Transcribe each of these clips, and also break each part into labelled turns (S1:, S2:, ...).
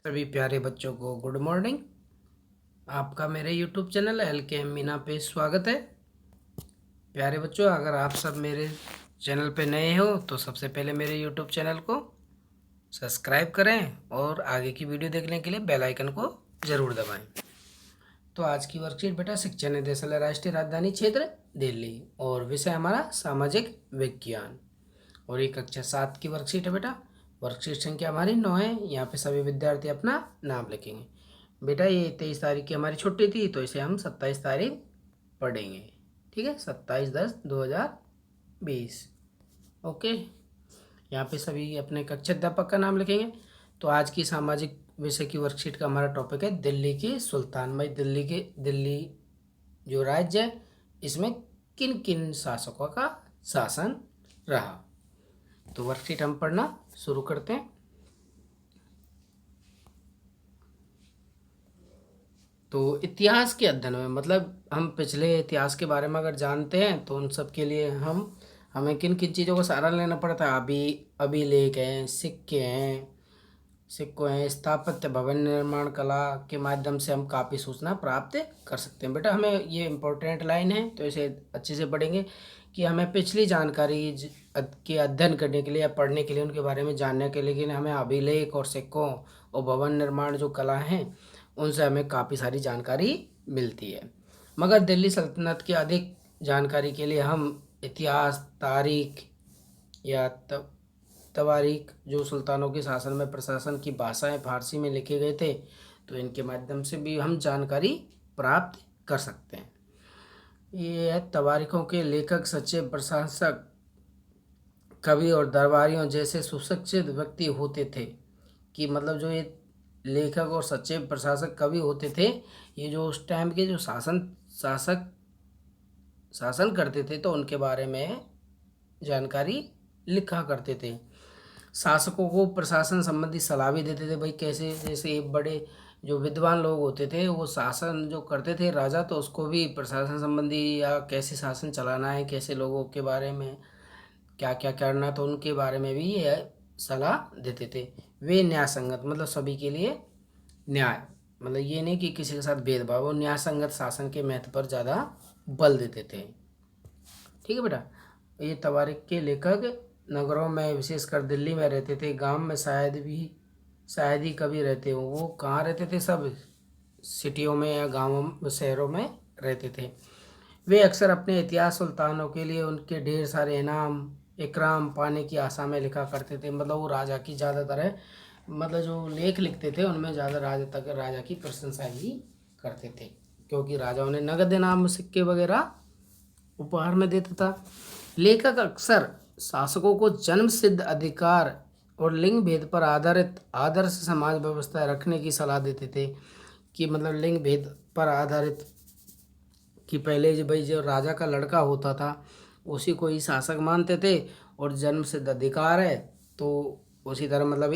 S1: सभी प्यारे बच्चों को गुड मॉर्निंग। आपका मेरे यूट्यूब चैनल LKM मीना पे स्वागत है। प्यारे बच्चों, अगर आप सब मेरे चैनल पे नए हो तो सबसे पहले मेरे यूट्यूब चैनल को सब्सक्राइब करें और आगे की वीडियो देखने के लिए बेल आइकन को ज़रूर दबाएं। तो आज की वर्कशीट बेटा शिक्षा निदेशालय राष्ट्रीय राजधानी क्षेत्र दिल्ली और विषय हमारा सामाजिक विज्ञान और ये कक्षा 7 की वर्कशीट है बेटा। वर्कशीट संख्या हमारी 9 है। यहाँ पे सभी विद्यार्थी अपना नाम लिखेंगे। बेटा ये 23 तारीख की हमारी छुट्टी थी तो इसे हम 27 तारीख पढ़ेंगे। ठीक है, 27/10/2020। ओके, यहाँ पे सभी अपने कक्षा अध्यापक का नाम लिखेंगे। तो आज की सामाजिक विषय की वर्कशीट का हमारा टॉपिक है दिल्ली की सुल्तान। भाई दिल्ली जो राज्य है इसमें किन किन शासकों का शासन रहा। तो वर्कशीट हम पढ़ना शुरू करते हैं। तो इतिहास के अध्ययन में मतलब हम पिछले इतिहास के बारे में अगर जानते हैं तो उन सब के लिए हमें किन किन चीज़ों का सहारा लेना पड़ता है। अभिलेख हैं, सिक्कों हैं, स्थापत्य भवन निर्माण कला के माध्यम से हम काफ़ी सूचना प्राप्त कर सकते हैं। बेटा हमें ये इम्पोर्टेंट लाइन है तो इसे अच्छे से पढ़ेंगे कि हमें पिछली जानकारी के अध्ययन करने के लिए या पढ़ने के लिए उनके बारे में जानने के लिए हमें अभिलेख और सिक्कों और भवन निर्माण जो कला हैं उनसे हमें काफ़ी सारी जानकारी मिलती है। मगर दिल्ली सल्तनत की अधिक जानकारी के लिए हम इतिहास, तारीख या तवारीख जो सुल्तानों के शासन में प्रशासन की भाषाएं फारसी में लिखे गए थे तो इनके माध्यम से भी हम जानकारी प्राप्त कर सकते हैं। ये है तवारीखों के लेखक सच्चे प्रशासक, कवि और दरबारियों जैसे सुशिक्षित व्यक्ति होते थे। कि मतलब जो ये लेखक और सच्चे प्रशासक कवि होते थे, ये जो उस टाइम के जो शासन करते थे तो उनके बारे में जानकारी लिखा करते थे। शासकों को प्रशासन संबंधी सलाह भी देते थे। भाई कैसे, जैसे बड़े जो विद्वान लोग होते थे वो शासन जो करते थे राजा, तो उसको भी प्रशासन संबंधी या कैसे शासन चलाना है, कैसे लोगों के बारे में क्या क्या करना, तो उनके बारे में भी ये सलाह देते थे। वे न्याय संगत मतलब सभी के लिए न्याय, मतलब ये नहीं कि किसी के साथ भेदभाव, वो न्याय संगत शासन के महत्व पर ज़्यादा बल देते थे। ठीक है बेटा, ये तवारीख के लेखक नगरों में विशेषकर दिल्ली में रहते थे। गांव में शायद ही कभी रहते हो। वो कहाँ रहते थे? सब सिटियों में या गाँवों शहरों में रहते थे। वे अक्सर अपने इतिहास सुल्तानों के लिए उनके ढेर सारे इनाम इकराम पाने की आशा में लिखा करते थे। मतलब वो राजा की ज़्यादातर है, मतलब जो लेख लिखते थे उनमें ज़्यादा राजा की प्रशंसा ही करते थे, क्योंकि राजा उन्हें नगद इनाम सिक्के वगैरह उपहार में देता था। लेखक अक्सर शासकों को जन्म सिद्ध अधिकार और लिंग भेद पर आधारित आदर्श समाज व्यवस्था रखने की सलाह देते थे। कि मतलब लिंग भेद पर आधारित कि पहले जो भाई जो राजा का लड़का होता था उसी को ही शासक मानते थे, और जन्म सिद्ध अधिकार है तो उसी तरह मतलब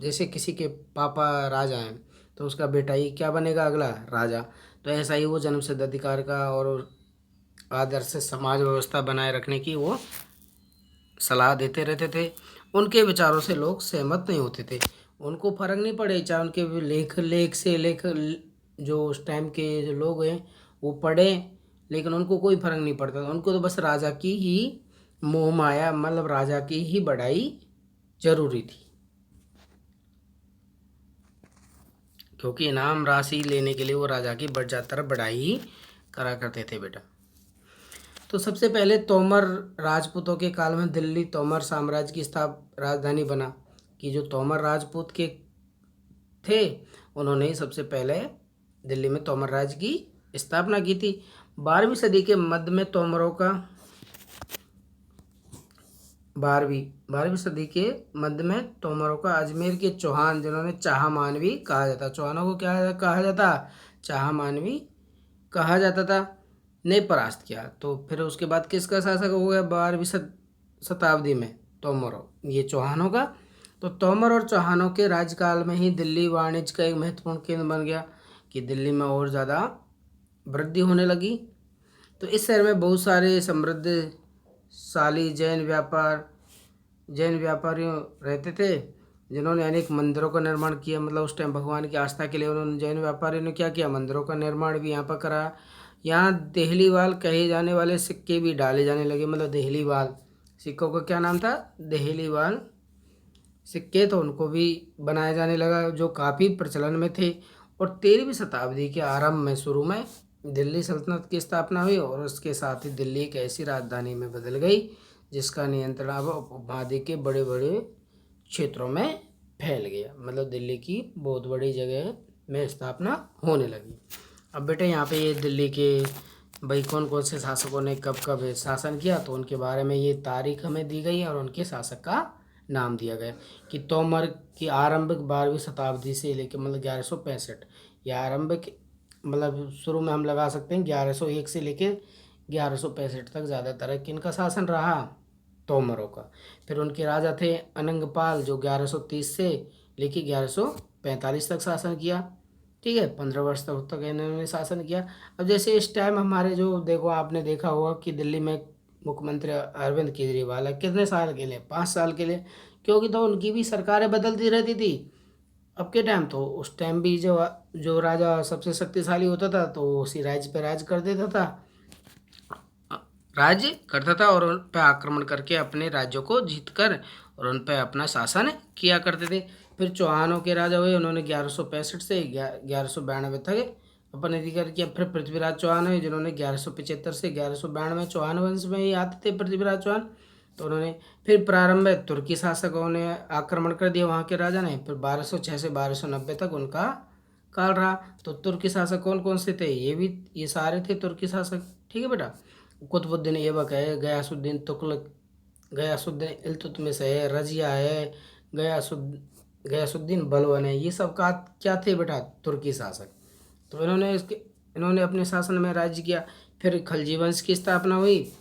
S1: जैसे किसी के पापा राजा हैं तो उसका बेटा ही क्या बनेगा, अगला राजा। तो ऐसा ही वो जन्म सिद्ध अधिकार का और आदर्श समाज व्यवस्था बनाए रखने की वो सलाह देते रहते थे। उनके विचारों से लोग सहमत नहीं होते थे। उनको फर्क नहीं पड़े चाहे उनके लेख जो उस टाइम के जो लोग हैं वो पढ़े, लेकिन उनको कोई फर्क नहीं पड़ता था। उनको तो बस राजा की ही मोह माया, मतलब राजा की ही बढ़ाई जरूरी थी, क्योंकि इनाम राशि लेने के लिए वो राजा की ज़्यादातर बढ़ाई ही करा करते थे बेटा। तो सबसे पहले तोमर राजपूतों के काल में दिल्ली तोमर साम्राज्य की राजधानी बना। कि जो तोमर राजपूत के थे उन्होंने ही सबसे पहले दिल्ली में तोमर राज्य की स्थापना की थी। 12वीं सदी के मध्य में तोमरों का 12वीं सदी के मध्य में तोमरों का अजमेर के चौहान, जिन्होंने चाह मानवी कहा जाता, चौहानों को क्या कहा जाता, चाह मानवी कहा जाता था, ने परास्त किया। तो फिर उसके बाद किसका शासक हो गया 12वीं शताब्दी में? तोमरों, ये चौहानों का। तो तोमर और चौहानों के राज्यकाल में ही दिल्ली वाणिज्य का एक महत्वपूर्ण केंद्र बन गया। कि दिल्ली में और ज़्यादा वृद्धि होने लगी। तो इस शहर में बहुत सारे समृद्धशाली जैन व्यापारियों रहते थे, जिन्होंने अनेक मंदिरों का निर्माण किया, मतलब उस टाइम भगवान की आस्था के लिए उन्होंने, जैन व्यापारियों ने क्या किया, मंदिरों का निर्माण भी यहाँ पर करा। यहाँ देहलीवाल कहे जाने वाले सिक्के भी डाले जाने लगे, मतलब देहलीवाल सिक्कों का क्या नाम था, देहलीवाल सिक्के, तो उनको भी बनाया जाने लगा, जो काफ़ी प्रचलन में थे। और 13वीं शताब्दी के आरंभ में, शुरू में दिल्ली सल्तनत की स्थापना हुई, और उसके साथ ही दिल्ली एक ऐसी राजधानी में बदल गई जिसका नियंत्रण अब उपमहाद्वीप के बड़े बड़े क्षेत्रों में फैल गया, मतलब दिल्ली की बहुत बड़ी जगह में स्थापना होने लगी। अब बेटे यहाँ पे ये दिल्ली के भाई कौन कौन से शासकों ने कब कब शासन किया, तो उनके बारे में ये तारीख हमें दी गई है और उनके शासक का नाम दिया गया कि तोमर की आरंभिक 12वीं शताब्दी से लेकर, मतलब 1165, या आरंभिक मतलब शुरू में हम लगा सकते हैं 1101 से लेकर 1165 तक ज़्यादातर किनका शासन रहा, तोमरों का। फिर उनके राजा थे अनंगपाल, जो 1130 से लेकर 1145 तक शासन किया। ठीक है, 15 वर्ष तक इन्होंने शासन किया। अब जैसे इस टाइम हमारे जो देखो, आपने देखा होगा कि दिल्ली में मुख्यमंत्री अरविंद केजरीवाल है, कितने साल के लिए, 5 साल के लिए, क्योंकि तो उनकी भी सरकारें बदलती रहती थी। अब के टाइम तो, उस टाइम भी जो जो राजा सबसे शक्तिशाली होता था तो उसी राज्य पे राज कर देता था, राज्य करता था, और उन पर आक्रमण करके अपने राज्यों को जीतकर और उन पर अपना शासन किया करते थे। फिर चौहानों के राजा हुए, उन्होंने 1165 से 1192 तक अपन अधिकार किया। फिर पृथ्वीराज चौहान हुए, जिन्होंने 1175 से 1192, चौहान वंश में ही आते थे पृथ्वीराज चौहान, तो उन्होंने फिर प्रारंभ में तुर्की शासकों ने आक्रमण कर दिया वहाँ के राजा ने। फिर 1206 से 1290 तक उनका काल रहा। तो तुर्की शासक कौन कौन से थे, ये सारे थे तुर्की शासक। ठीक है बेटा, कुतुबुद्दीन ऐबक है, गयासुद्दीन तुगलक, गयासुद्दीन इल्तुतमिश है, रजिया है, गयासुद्दीन बलबन है, ये सब का क्या थे बेटा, तुर्की शासक। तो इन्होंने अपने शासन में राज्य किया। फिर खलजी वंश की स्थापना हुई,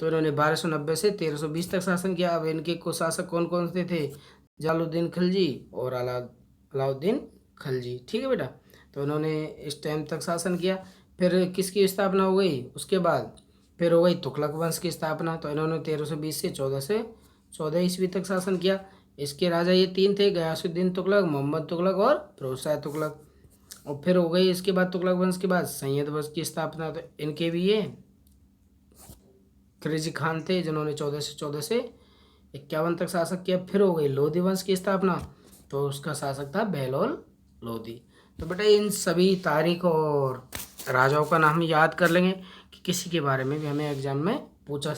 S1: तो इन्होंने 1290 से 1320 तक शासन किया। अब इनके को शासक कौन कौन से थे, जलालुद्दीन खिलजी और अलाउद्दीन खिलजी। ठीक है बेटा, तो इन्होंने इस टाइम तक शासन किया। फिर किसकी स्थापना हो गई उसके बाद, फिर हो गई तुगलक वंश की स्थापना, तो इन्होंने 1320 से 14 ईस्वी तक शासन किया। इसके राजा ये 3 थे, गयासुद्दीन तुगलक, मोहम्मद तुगलक और फिरोज शाह तुगलक। और फिर हो गई इसके बाद तुगलक वंश के बाद सैयद वंश की स्थापना, तो इनके भी ये खिलजी खान थे, जिन्होंने 14 से 51 तक शासक किया। फिर हो गई लोधी वंश की स्थापना, तो उसका शासक था बहलोल लोधी। तो बेटा इन सभी तारीख और राजाओं का नाम याद कर लेंगे कि किसी के बारे में भी हमें एग्जाम में पूछा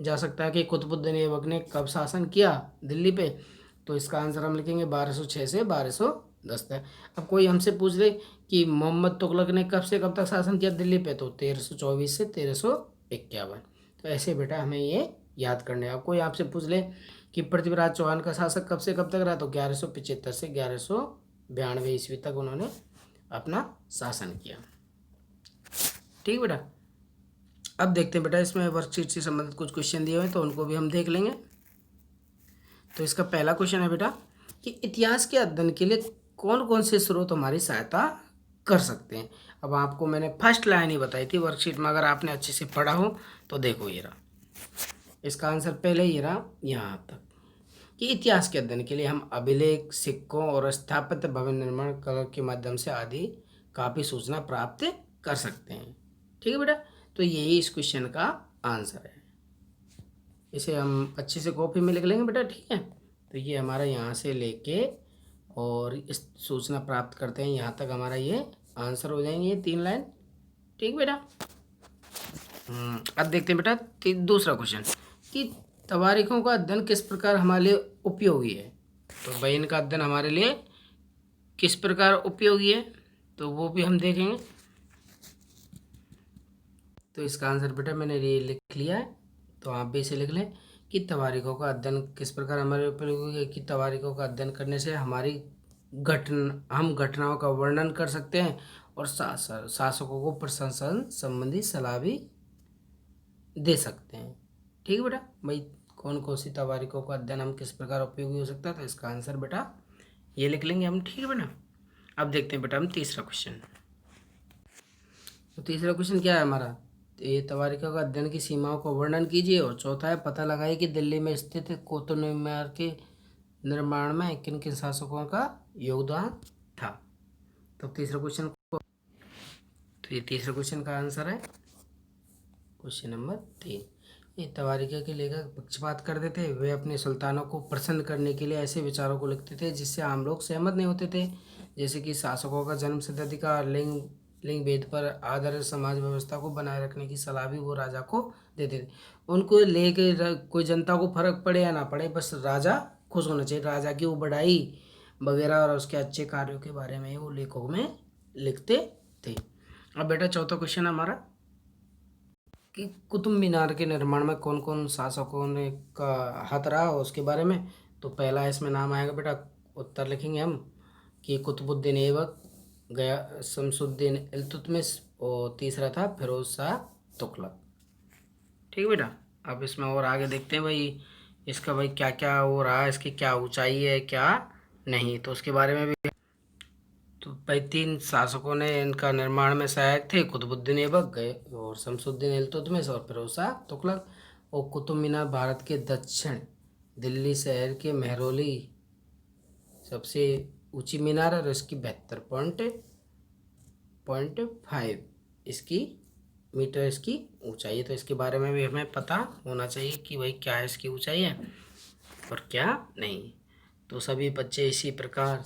S1: जा सकता है कि कुतुबुद्दीन ऐबक ने कब शासन किया दिल्ली पे, तो इसका आंसर हम लिखेंगे 1206 से 1210 तक। अब कोई हमसे पूछ ले कि मोहम्मद तुगलक ने कब से कब तक शासन किया दिल्ली पे, तो 1324 से 1351। तो ऐसे बेटा हमें ये याद करने। अब कोई आपसे पूछ ले कि पृथ्वीराज चौहान का शासक कब से कब तक रहा, तो 1175 से 1192 ईस्वी तक उन्होंने अपना शासन किया। ठीक बेटा, अब देखते हैं बेटा इसमें वर्कशीट से संबंधित कुछ क्वेश्चन दिए हुए हैं, तो उनको भी हम देख लेंगे। तो इसका पहला क्वेश्चन है बेटा कि इतिहास के अध्ययन के लिए कौन कौन से स्रोत हमारी सहायता कर सकते हैं। अब आपको मैंने फर्स्ट लाइन ही बताई थी वर्कशीट में, अगर आपने अच्छे से पढ़ा हो तो देखो ये रहा, इसका आंसर पहले ही रहा यहाँ तक कि इतिहास के अध्ययन के लिए हम अभिलेख, सिक्कों और स्थापत्य भवन निर्माण कला के माध्यम से आदि काफ़ी सूचना प्राप्त कर सकते हैं। ठीक है बेटा, तो यही इस क्वेश्चन का आंसर है। इसे हम अच्छे से कॉपी में लिख लेंगे बेटा। ठीक है, तो ये हमारा यहाँ से लेके और इस सूचना प्राप्त करते हैं यहाँ तक हमारा ये आंसर हो जाएंगे, ये 3 लाइन। ठीक बेटा, अब देखते हैं बेटा दूसरा क्वेश्चन कि तवारीखों का अध्ययन किस प्रकार हमारे लिए उपयोगी है। तो भाई इनका अध्ययन हमारे लिए किस प्रकार उपयोगी है, तो वो भी हम देखेंगे। तो इसका आंसर बेटा मैंने ये लिख लिया है, तो आप भी इसे लिख लें कि तवारीखों का अध्ययन किस प्रकार हमारे उपयोगी है। कि तवारीखों का अध्ययन करने से हम घटनाओं का वर्णन कर सकते हैं और शासकों को प्रशासन संबंधी सलाह भी दे सकते हैं। ठीक है बेटा, भाई कौन कौन सी तवारीखों का अध्ययन हम किस प्रकार उपयोगी हो सकता है, तो इसका आंसर बेटा ये लिख लेंगे हम। ठीक है बेटा, अब देखते हैं बेटा हम तीसरा क्वेश्चन। तो तीसरा क्वेश्चन क्या है हमारा, ये तवारीखों का अध्ययन की सीमाओं का वर्णन कीजिए। और चौथा है पता लगाइए कि दिल्ली में स्थित कुतुब मीनार के निर्माण में किन किन शासकों का योगदान था। तो तीसरा क्वेश्चन को, तो ये तीसरे क्वेश्चन का आंसर है क्वेश्चन नंबर 3। ये तवारिका के लेखक पक्षपात करते थे। वे अपने सुल्तानों को प्रसन्न करने के लिए ऐसे विचारों को लिखते थे जिससे आम लोग सहमत नहीं होते थे, जैसे कि शासकों का जन्म सिद्ध अधिकार, लिंग भेद पर आधारित समाज व्यवस्था को बनाए रखने की सलाह भी वो राजा को देते थे। उनको लेके कोई जनता को फर्क पड़े या ना पड़े, बस राजा खुश होना चाहिए। राजा की वो बढ़ाई वगैरह और उसके अच्छे कार्यों के बारे में वो लेखों में लिखते थे। अब बेटा चौथा क्वेश्चन हमारा कि कुतुब मीनार के निर्माण में कौन कौन शासकों ने का हाथ रहा उसके बारे में। तो पहला इसमें नाम आएगा बेटा, उत्तर लिखेंगे हम कि कुतुबुद्दीन ऐबक, गया शमसुद्दीन इल्तुतमिश, और तीसरा था फिरोज शाह तुगलक। ठीक है बेटा। अब इसमें और आगे देखते हैं भाई इसका भाई क्या क्या हो रहा है, इसकी क्या ऊंचाई है क्या नहीं, तो उसके बारे में भी। तो भाई 3 शासकों ने इनका निर्माण में सहायक थे, कुतुबुद्दीन ऐबक गए और शमसुद्दीन इल्तुतमिश और फिरोज शाह तुगलक। और कुतुब मीनार भारत के दक्षिण दिल्ली शहर के मेहरौली सबसे ऊंची मीनार है और इसकी 72.5 इसकी मीटर इसकी ऊंचाई है। तो इसके बारे में भी हमें पता होना चाहिए कि भाई क्या इसकी ऊंचाई है और क्या नहीं। तो सभी बच्चे इसी प्रकार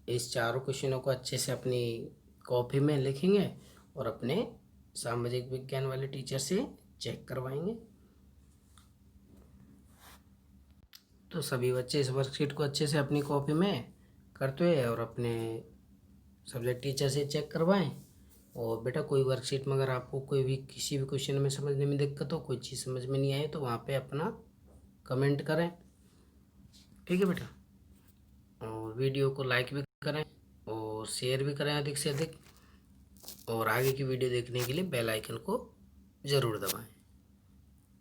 S1: इस चारों क्वेश्चनों को अच्छे से अपनी कॉपी में लिखेंगे और अपने सामाजिक विज्ञान वाले टीचर से चेक करवाएंगे। तो सभी बच्चे इस वर्कशीट को अच्छे से अपनी कॉपी में करते हुए और अपने सब्जेक्ट टीचर से चेक करवाएं। और बेटा कोई वर्कशीट में अगर आपको कोई भी किसी भी क्वेश्चन में समझने में दिक्कत हो, कोई चीज़ समझ में नहीं आए, तो वहाँ पे अपना कमेंट करें। ठीक है बेटा। और वीडियो को लाइक भी करें और शेयर भी करें अधिक से अधिक, और आगे की वीडियो देखने के लिए बेल आइकन को ज़रूर दबाएं।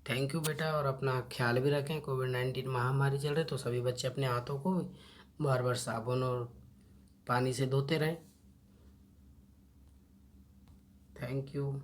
S1: थैंक यू बेटा। और अपना ख्याल भी रखें, कोविड-19 महामारी चल रही, तो सभी बच्चे अपने हाथों को बार बार साबुन और पानी से धोते रहें। Thank you.